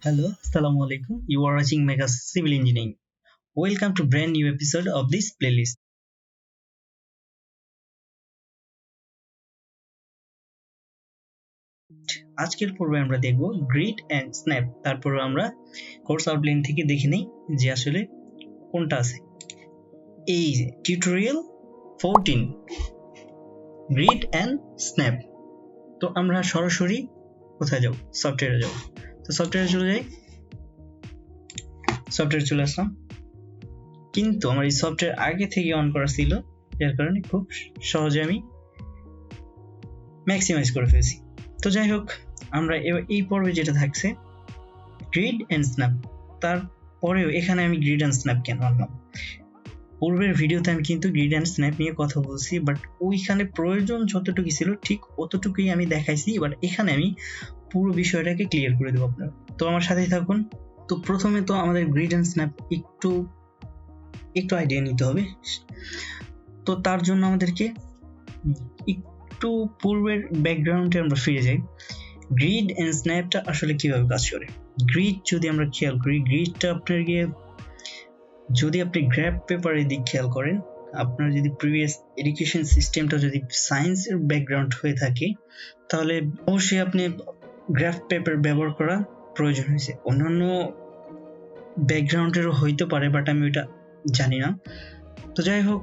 Hello, Assalamu alaikum. You are watching Mega Civil Engineering. Welcome to brand new episode of this playlist. আজকের পর্বে আমরা দেখব grid and snap. তারপর আমরা course outline থেকে দেখে নেই যে আসলে কোনটা আছে। এই যে টিউটোরিয়াল 14 গ্রিড এন্ড স্ন্যাপ। তো আমরা সরাসরি কোথায় যাব? সফটওয়্যারে যাব। তো সফটওয়্যারে চলে যাই। সফটওয়্যারে চলে আসলাম, কিন্তু আমার এই সফটওয়্যার আগে থেকে অন করা ছিল, যার কারণে খুব সহজে আমি ম্যাক্সিমাইজ করে ফেলছি। তো যাই হোক, আমরা এবার এই পর্বে যেটা থাকছে গ্রিড এন্ড স্ন্যাপ। তারপরেও এখানে আমি গ্রিড এন্ড স্ন্যাপ কেন আনলাম? পূর্বের ভিডিওতে আমি কিন্তু গ্রিড এন্ড স্ন্যাপ নিয়ে কথা বলছি, বাট ওইখানে প্রয়োজন যতটুকু ছিল ঠিক অতটুকুই আমি দেখাইছি। এবার এখানে আমি পুরো বিষয়টাকে ক্লিয়ার করে দেবো আপনারা। তো আমার সাথেই থাকুন। তো প্রথমে তো আমাদের গ্রিড এন্ড স্ন্যাপ একটু আইডিয়া নিতে হবে। তো তার জন্য আমাদেরকে একটু পূর্বের ব্যাকগ্রাউন্ডে আমরা ফিরে যাই। গ্রিড এন্ড স্ন্যাপটা আসলে কিভাবে কাজ করে। গ্রিড যদি আমরা খেয়াল করি, গ্রিডটা আপনার গিয়ে যদি আপনি গ্রাফ পেপারের দিক খেয়াল করেন, আপনার যদি প্রিভিয়াস এডুকেশন সিস্টেমটা যদি সায়েন্সের ব্যাকগ্রাউন্ড হয়ে থাকে, তাহলে অবশ্যই আপনি গ্রাফ পেপার ব্যবহার করা প্রয়োজন হয়েছে। অন্যান্য ব্যাকগ্রাউন্ডেরও হইতে পারে, বাট আমি ওইটা জানি না। তো যাই হোক,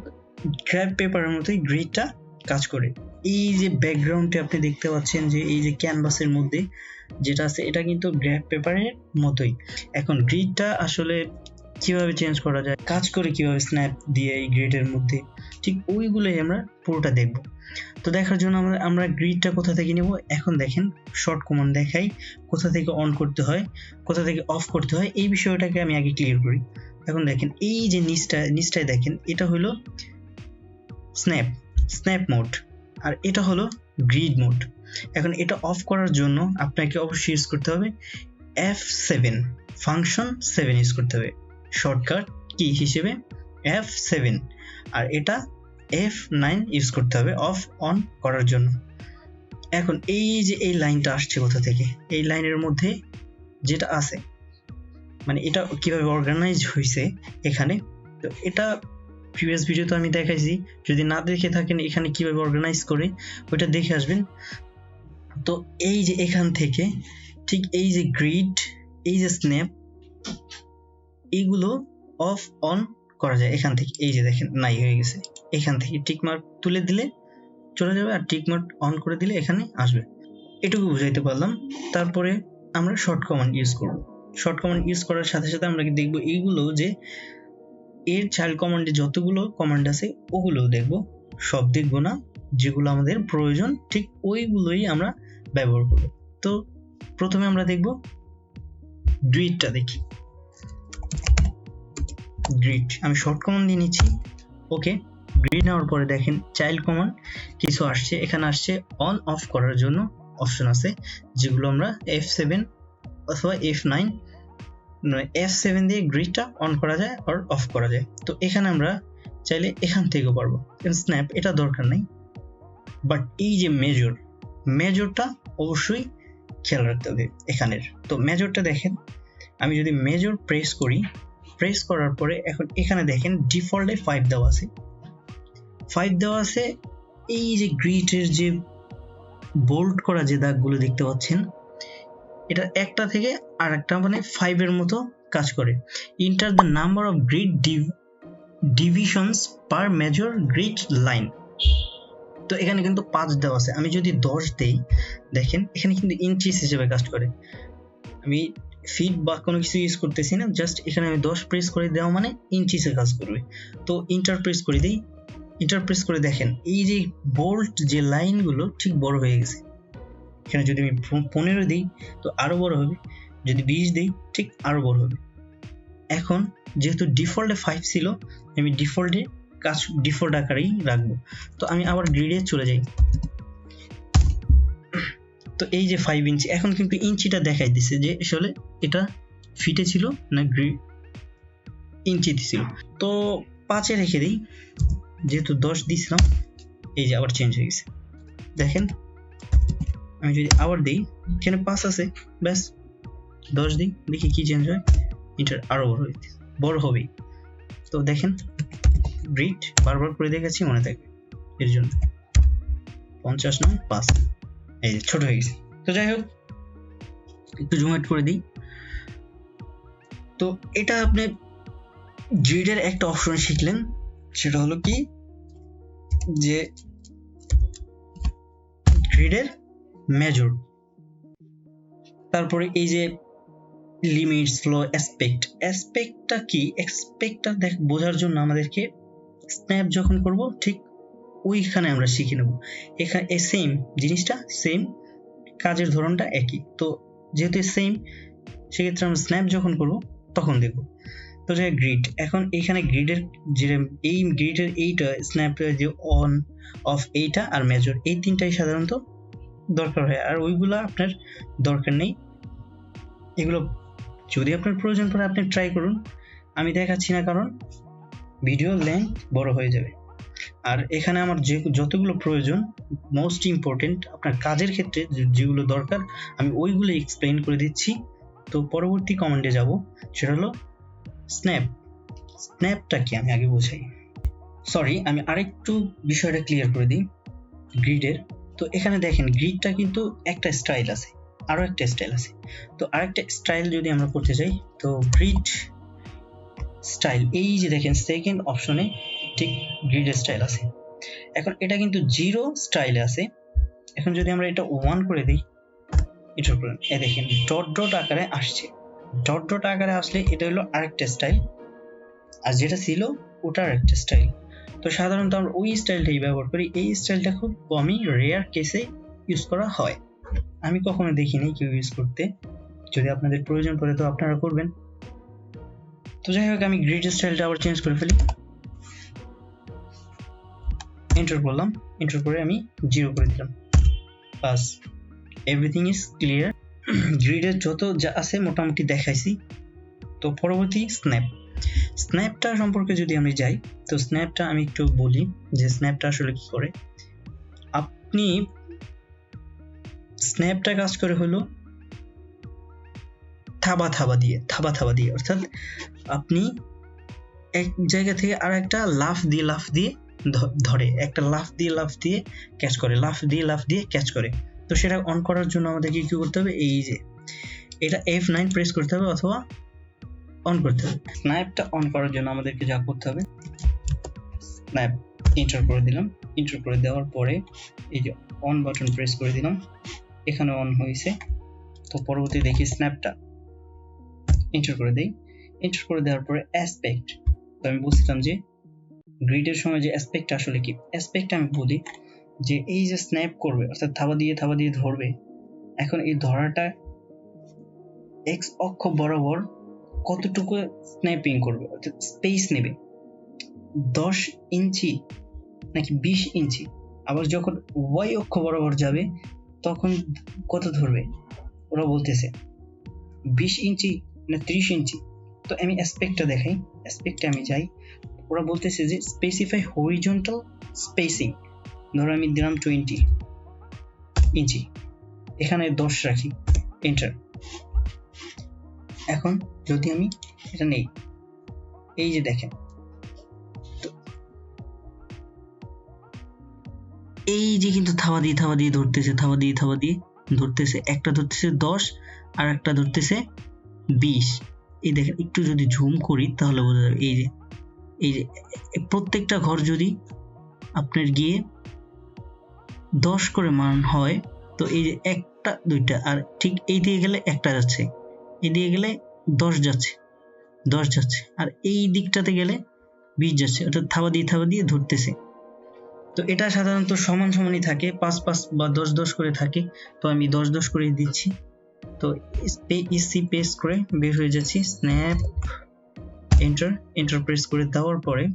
গ্রাফ পেপারের মতোই গ্রিডটা কাজ করে। এই যে ব্যাকগ্রাউন্ডে আপনি দেখতে পাচ্ছেন যে এই যে ক্যানভাসের মধ্যে যেটা আছে, এটা কিন্তু গ্রাফ পেপারের মতোই। এখন গ্রিডটা আসলে কিভাবে চেঞ্জ করা যায়, কাজ করে কিভাবে স্ন্যাপ দিয়ে এই গ্রিডের মধ্যে, ঠিক ওইগুলোই আমরা পুরোটা দেখব। তো দেখার জন্য আমরা গ্রিডটা কোথা থেকে নেব, এখন দেখেন শর্ট কমান্ড দেখাই কোথা থেকে অন করতে হয়, কোথা থেকে অফ করতে হয়, এই বিষয়টাকে আমি আগে ক্লিয়ার করি। এখন দেখেন এই যে নিচটায় দেখেন, এটা হলো স্ন্যাপ মোড, আর এটা হলো গ্রিড মোড। এখন এটা অফ করার জন্য আপনাকে অবশ্যই ইউজ করতে হবে F7 ফাংশন 7 ইউজ করতে হবে শর্টকাট কি হিসেবে F7, আর এটা F9 ইউজ করতে হবে অফ অন করার জন্য। এখন এই যে এই লাইনটা আসছে কোথা থেকে, এই লাইনের মধ্যে যেটা আছে, মানে এটা কিভাবে অর্গানাইজ হয়েছে এখানে, তো এটা প্রিভিয়াস ভিডিওতে আমি দেখাইছি। যদি না দেখে থাকেন এখানে কিভাবে অর্গানাইজ করে, ওইটা দেখে আসবেন। তো এই যে এখান থেকে ঠিক এই যে গ্রিড, এই যে স্ন্যাপ, এইগুলো অফ অন করা যায় এখান থেকে। এই যে দেখেন নাই হয়ে গেছে, এখান থেকে টিক মার্ক তুলে দিলে চলে যাবে, আর টিক মার্ক অন করে দিলে এখানে আসবে। এটুকু বুঝাইতে পারলাম। তারপরে আমরা শর্ট কমান্ড ইউজ করব। শর্ট কমান্ড ইউজ করার সাথে সাথে আমরা দেখব এইগুলো যে এর চাইল্ড কমান্ডে যতগুলো কমান্ড আছে ওগুলোও দেখব, সব দেখব না, যেগুলো আমাদের প্রয়োজন ঠিক ওইগুলোই আমরা ব্যবহার করব। তো প্রথমে আমরা দেখব গ্রিডটা। দেখি গ্রিড আমি শর্ট কমান্ড দিয়ে নিচ্ছি। ওকে, গ্রিড নেওয়ার পরে দেখেন চাইল্ড কমান্ড কিছু আসছে, এখানে আসছে অন অফ করার জন্য অপশন আছে, যেগুলো আমরা F7 অথবা F9, F7 দিয়ে গ্রিডটা অন করা যায় আর অফ করা যায়। তো এখানে আমরা চাইলে এখান থেকেও পারবো। স্ন্যাপ এটা দরকার নাই, বাট এই যে মেজরটা অবশ্যই খেয়াল রাখতে হবে এখানের। তো মেজরটা দেখেন, আমি যদি মেজর প্রেস করার পরে এখন এখানে দেখেন ডিফল্টে 5 দেওয়া আছে। এই যে গ্রিডের যে বোল্ড করা যে দাগগুলো দেখতে পাচ্ছেন, এটা একটা থেকে আর একটা মানে 5 এর মতো কাজ করে। Enter the number of grid divisions per major grid line. তো এখানে কিন্তু 5 দেওয়া আছে, আমি যদি 10 দেই, দেখেন এখানে কিন্তু ইঞ্চিস হিসেবে কাজ করে। আমি ফিট বা কোনো কিছু ইউজ করতেছি না, জাস্ট এখানে আমি 10 প্রেস করে দেওয়া মানে ইঞ্চিসে কাজ করবে। তো ইন্টার প্রেস করে দেখেন এই যে বোল্ট যে লাইনগুলো ঠিক বড় হয়ে গেছে। এখানে যদি আমি 15 দিই তো আরো বড় হবে, যদি 20 দিই ঠিক আরো বড় হবে। এখন যেহেতু ডিফল্টে 5 ছিল, আমি ডিফল্ট আকারেই রাখবো। তো আমি আবার গ্রিডে চলে যাই। তো এই যে 5 ইঞ্চি, এখন কিন্তু ইঞ্চিটা দেখাই দিছে যে আসলে এটা ফিটে ছিল না ইঞ্চিতে ছিল। তো 5-এ রেখে দিই, যেহেতু 10 দিয়েছিলাম। এই যে আবার চেঞ্জ হয়ে গেছে, দেখেন আমি যদি আবার দিই এখানে 5 আছে, ব্যাস 10 দিই, দেখি কি চেঞ্জ হয়। এন্টার, আরো বড় হবে। তো দেখেন গ্রিড বারবার করে দেখাচ্ছি, মনে থাকবে এর জন্য। 50 নয় 5, এই যে ছোট হয়ে গেছে। তো যাই হোক, একটু জুম আউট করে দিই। তো এটা আপনি গ্রিডের একটা অপশন শিখলেন, সেটা হলো কি যে গ্রিডের মেজর, তারপরে এই যে লিমিটস, ফ্লো, অ্যাসপেক্টটা কি, অ্যাসপেক্টটা বোঝার জন্য আমাদেরকে স্ন্যাপ যখন করব ঠিক ওইখানে আমরা শিখে নেব। এখানে সেম জিনিসটা, সেম কাজের ধরনটা একই, তো যেহেতু সেম সেক্ষেত্রে আমরা স্ন্যাপ যখন করব তখন দেখব। তো যাই গ্রিড, এখন এইখানে গ্রিডের যে এই গ্রিডের এইটা স্ন্যাপের যে অন অফ এইটা আর মেজর, এই তিনটাই সাধারণত দরকার হয়, আর ওইগুলো আপনার দরকার নেই। এগুলো যদি আপনার প্রয়োজন পড়ে আপনি ট্রাই করুন, আমি দেখাচ্ছি না কারণ ভিডিও লেন্থ বড় হয়ে যাবে। আর এখানে আমার যতগুলো প্রয়োজন, মোস্ট ইম্পর্টেন্ট আপনার কাজের ক্ষেত্রে যেগুলো দরকার, আমি ওইগুলো এক্সপ্লেইন করে দিচ্ছি। তো পরবর্তী কমেন্টে যাব, সেটা হলো স্ন্যাপটা কি আমি আগে বোঝাই। সরি, আমি আরেকটু বিষয়টা ক্লিয়ার করে দিই গ্রিডের। তো এখানে দেখেন গ্রিডটা কিন্তু একটা স্টাইল আছে, আরো একটা স্টাইল আছে। তো আরেকটা স্টাইল যদি আমরা করতে চাই, তো গ্রিড স্টাইল, এই যে দেখেন সেকেন্ড অপশনে ঠিক গ্রিড স্টাইল আছে। এখন এটা কিন্তু 0 স্টাইলে আছে। এখন যদি আমরা এটা 1 করে দিই, এটা করেন, এই দেখেন ডট ডট আকারে আসছে। ডট ডট আকারে আসলে এটা হলো আরেকটা স্টাইল, আর যেটা ছিল ওটা আরেকটা স্টাইল। তো সাধারণত আমরা ওই স্টাইলটাই ব্যবহার করি। এই স্টাইলটা খুব কমই, রেয়ার কেসে ইউজ করা হয়, আমি কখনো দেখিনি কেউ ইউজ করতে। যদি আপনাদের প্রয়োজন পড়ে তো আপনারা করবেন। তো যাই হোক, আমি গ্রিড স্টাইলটা আবার চেঞ্জ করে ফেলি, এন্টার করলাম, এন্টার করে আমি 0 করে দিলাম, বাস এভরিথিং ইজ ক্লিয়ার। গ্রিডের যত যা আছে মোটামুটি দেখাইছি। তো পরবর্তী স্ন্যাপটা সম্পর্কে যদি আমি যাই, তো স্ন্যাপটা আমি একটু বলি যে স্ন্যাপটা আসলে কি করে। আপনি স্ন্যাপটা কাজ করে হলো থাবা থাবা দিয়ে, অর্থাৎ আপনি এক জায়গা থেকে আর একটা লাফ দিয়ে ধরে, একটা লাফ দিয়ে ক্যাচ করে, লাফ দিয়ে ক্যাচ করে। তো সেটা অন করার জন্য আমাদেরকে কি করতে হবে, এই যে এটা F9 প্রেস করতে হবে অথবা অন করতে হবে। স্ন্যাপটা অন করার জন্য আমাদেরকে যা করতে হবে, স্ন্যাপ এন্টার করে দিলাম, এন্টার করে দেওয়ার পরে এই যে অন বাটন প্রেস করে দিলাম, এখানে অন হয়েছে। তো পরবর্তী দেখি স্ন্যাপটা এন্টার করে দেই, এন্টার করে দেওয়ার পরে অ্যাসপেক্ট। তো আমি বলছিলাম যে গ্রিডের সময় যে অ্যাসপেক্ট আসলে কি, অ্যাসপেক্ট আমি বলি যে এই যে স্ন্যাপ করবে, অর্থাৎ থাবা দিয়ে ধরবে। এখন এই ধরাটা এক্স অক্ষ বরাবর কতটুকু স্ন্যাপিং করবে, অর্থাৎ স্পেস নেবে 10 ইঞ্চি নাকি 20 ইঞ্চি। আবার যখন ওয়াই অক্ষ বরাবর যাবে তখন কত ধরবে, ওরা বলতেছে 20 ইঞ্চি না 30 ইঞ্চি। তো আমি অ্যাসপেক্টটা দেখাই, অ্যাসপেক্টে আমি যাই, ওরা বলতেছে যে স্পেসিফাই হরিজন্টাল স্পেসিং, ধরো আমি দিলাম 20 ইঞ্চি, এখানে 10 রাখি, এন্টার। এখন যদি আমি এটা নেই, এই যে দেখেন এই যে কিন্তু থাবা দিয়ে ধরতেছে, একটা ধরতেছে 10 আর একটা ধরতেছে 20। এই দেখেন একটু যদি জুম করি তাহলে বোঝা যাবে, এই যে প্রত্যেকটা ঘর যদি আপনার গিয়ে 10 করে মান হয়, তো এই যে একটা দুইটা, আর ঠিক এই দিয়ে গেলে একটা যাচ্ছে, এই দিয়ে গেলে 10 যাচ্ছে, আর এই দিকটাতে গেলে 20 যাচ্ছে, অর্থাৎ থাবা দিয়ে ধরতেছে। তো এটা সাধারণত সমানই থাকে, 5 বা 10 করে থাকে। তো আমি 10 করে দিচ্ছি। তো ইসি পেস্ট করে বের হয়ে যাচ্ছি, স্ন্যাপ এন্টার প্রেস করে দেওয়ার পরে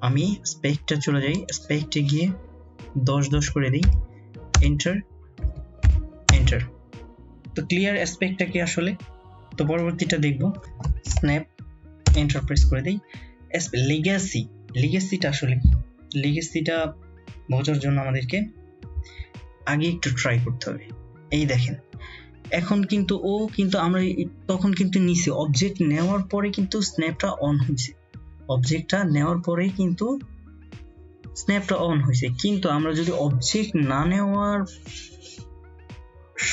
আমি স্পেকটা চলে যাই, স্পেকটে গিয়ে 10 করে দিই, এন্টার। তো ক্লিয়ার অ্যাসপেক্টটা কি আসলে। তো পরবর্তীটা দেখবো, স্ন্যাপ এন্টার প্রেস করে দিই, লিগ্যাসিটা আসলে কি, লিগ্যাসিটা বোঝার জন্য আমাদেরকে আগে একটু ট্রাই করতে হবে। এই দেখেন এখন কিন্তু আমরা তখন কিন্তু নিচে অবজেক্ট নেওয়ার পরে কিন্তু স্ন্যাপটা অন হয়েছে, অবজেক্টটা নেওয়ার পরেই কিন্তু স্ন্যাপটা অন হয়েছে। কিন্তু আমরা যদি অবজেক্ট না নেওয়ার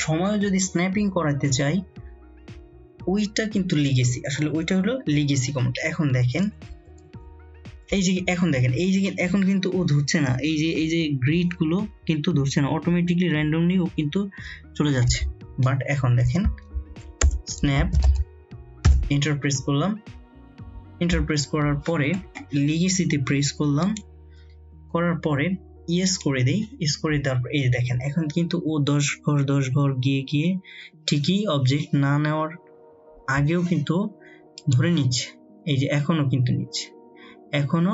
সময় যদি স্ন্যাপিং করাতে চাই, ওইটা কিন্তু লিগেসি, আসলে ওইটা হলো লিগেসি কমান্ড। এখন দেখেন এই যে এখন কিন্তু ও ধরছে না, এই যে গ্রিড গুলো কিন্তু ধরছে না, অটোমেটিকলি র্যান্ডমলি ও কিন্তু চলে যাচ্ছে। বাট এখন দেখেন স্ন্যাপ এন্টার প্রেস করলাম, এন্টার প্রেস করার পরে লিগেসিতে প্রেস করলাম, করার পরে ইয়েস করে দেই, ইয়েস করে দেওয়ার পর এই যে দেখেন এখন কিন্তু ও 10 ঘর গিয়ে ঠিকই অবজেক্ট না নেওয়ার আগেও কিন্তু ধরে নিচ্ছে। এই যে এখনো কিন্তু নিচ্ছে, এখনো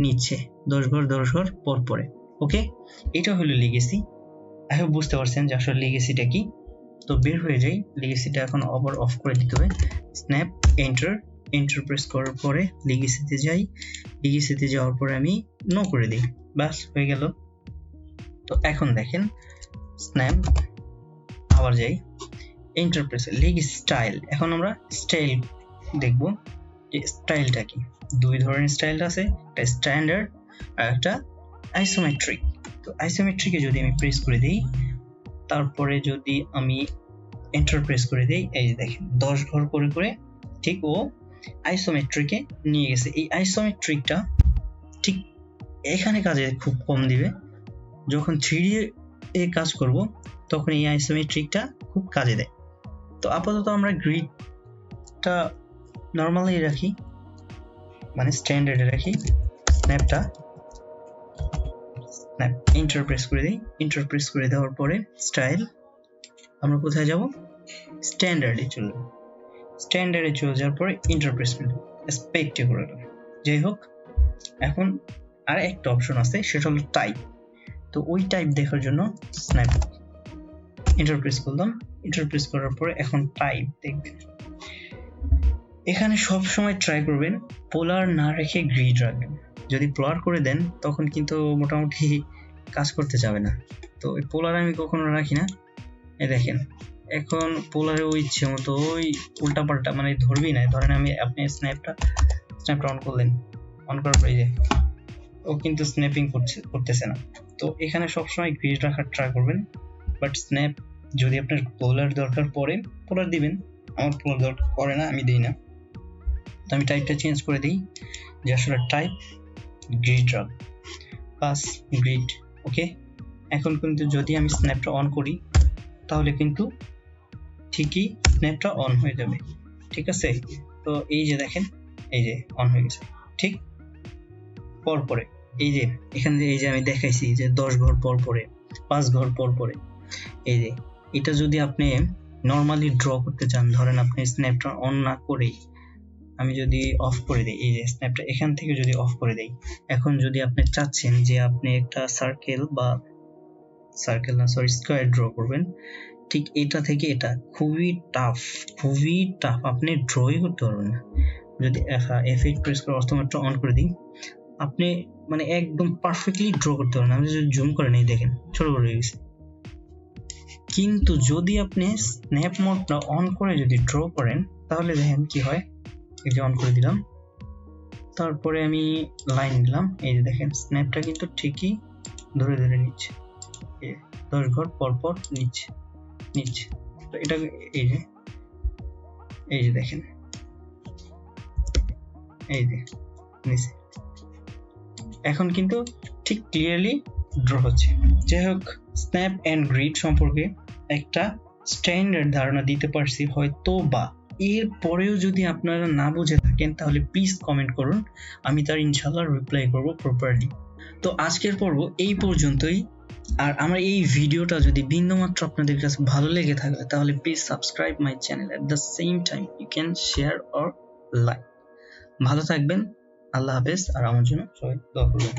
নিচ্ছে 10 ঘর পর পরে। ওকে, এটা হলো লিগেসি। আই হোপ বুঝতে পারছেন যে আসলে লিগেসিটা কি। তো বের হয়ে যাই, লিগেসিটা এখন আবার অফ করে দিতে হবে। স্ন্যাপ এন্টার প্রেস করার পরে লিগেসিতে যাই, লিগেসিতে যাওয়ার পরে আমি নো করে দিই, বাস হয়ে গেল। তো এখন দেখেন স্ন্যাপ আবার যাই, এন্টার প্রেস লিগেসি স্টাইল। এখন আমরা স্টাইল দেখবো যে স্টাইলটা কি। দুই ধরনের স্টাইল আছে, একটা স্ট্যান্ডার্ড আর একটা আইসোমেট্রিক। তো আইসোমেট্রিকে যদি আমি প্রেস করে দিই, তারপরে যদি আমি এন্টার প্রেস করে দিই, এই যে দেখেন 10 ঘর করে ঠিক ও আইসোমেট্রিকে নিয়ে গেছে। এই আইসোমেট্রিকটা ঠিক এখানে কাজে খুব কম দিবে, যখন 3D এ কাজ করব তখন এই আইসোমেট্রিকটা খুব কাজে দেয়। তো আপাতত আমরা গ্রিডটা নর্মালি রাখি, মানে স্ট্যান্ডার্ডে রাখি। স্ন্যাপ এন্টার প্রেস করে দিই, এন্টার প্রেস করে দেওয়ার পরে স্টাইল, আমরা কোথায় যাব, স্ট্যান্ডার্ডে চলে যাব। স্ট্যান্ডার্ডে চলে যাওয়ার পরে এন্টার প্রেস করে দেব, স্পেক্টে করে দেব। যাই হোক, এখন আর একটা অপশন আছে, সেটা হলো টাইপ। তো ওই টাইপ দেখার জন্য স্ন্যাপ এন্টার প্রেস করলাম, এন্টার প্রেস করার পরে এখন টাইপ দেখবেন। এখানে সব সময় ট্রাই করবেন পোলার না রেখে গ্রিড রাখবেন। যদি পোলার করে দেন তখন কিন্তু মোটামুটি কাজ করতে যাবে না। তো ওই পোলার আমি কখনো রাখি না। এই দেখেন এখন পোলারে ওই ইচ্ছে মতো ওই উল্টা পাল্টা মানে ধরবি না। ধরেন আপনি স্ন্যাপটা অন করলেন, অন করার পরে যে ও কিন্তু স্ন্যাপিং করতেছে না। তো এখানে সবসময় গ্রিড রাখার ট্রাই করবেন। বাট স্ন্যাপ যদি আপনার পোলার দরকার পড়ে পোলার দিবেন, আমার পোলার দরকার পড়ে না, আমি দিই না। তো আমি টাইপটা চেঞ্জ করে দিই যে আসলে টাইপ গ্রিড রাখ, পাস গ্রিড। ওকে, এখন কিন্তু যদি আমি স্ন্যাপটা অন করি তাহলে কিন্তু ঠিকই স্ন্যাপটা অন হয়ে যাবে। ঠিক আছে, তো এই যে দেখেন এই যে অন হয়ে গেছে ঠিক পরে। এই যে এখানে এই যে আমি দেখাইছি যে 10 ঘর পরে 5 ঘর পরে, এই যে এটা যদি আপনি নর্মালি ড্র করতে চান, ধরেন আপনি স্ন্যাপটা অন না করেই আমি যদি অফ করে দিই, এই যে স্ন্যাপটা এখান থেকে যদি অফ করে দেই, এখন যদি আপনি চাচ্ছেন যে আপনি একটা স্কয়ার ড্র করবেন, ঠিক এটা থেকে এটা খুবই টাফ, আপনি ড্রই করতে পারবেন না। যদি F8 প্রেস করে অর্থমাত্রা অন করে দিই, আপনি মানে একদম পারফেক্টলি ড্র করতে পারবেন। আমি যদি জুম করে নেই দেখেন ছোট হয়ে গেছে। কিন্তু যদি আপনি স্ন্যাপ মোডটা অন করে যদি ড্র করেন তাহলে দেখেন কি হয়। এই যে অন করে দিলাম, তারপরে আমি লাইন দিলাম, এই যে দেখেন স্ন্যাপটা কিন্তু ঠিকই ধরে নিচ্ছে, 10 ঘর পর নিচ্ছে। তো এটা এই যে দেখেন এই যে নিচে এখন কিন্তু ঠিক ক্লিয়ারলি ড্র হচ্ছে। যাই হোক, স্ন্যাপ এন্ড গ্রিড সম্পর্কে একটা স্ট্যান্ডার্ড ধারণা দিতে পারছি হয়তো, বা এর পরেও যদি আপনারা না বুঝে থাকেন তাহলে প্লিজ কমেন্ট করুন, আমি তার ইনশাআল্লাহ রিপ্লাই করব প্রপারলি। তো আজকের পর্ব এই পর্যন্তই। আর আমার এই ভিডিওটা যদি বিন্দুমাত্র আপনাদের কাছে ভালো লেগে থাকে তাহলে please subscribe my channel, at the same time you can share or like. ভালো থাকবেন, আল্লাহ হাফেজ। আর আমার জন্য সবাই দোয়া করবেন।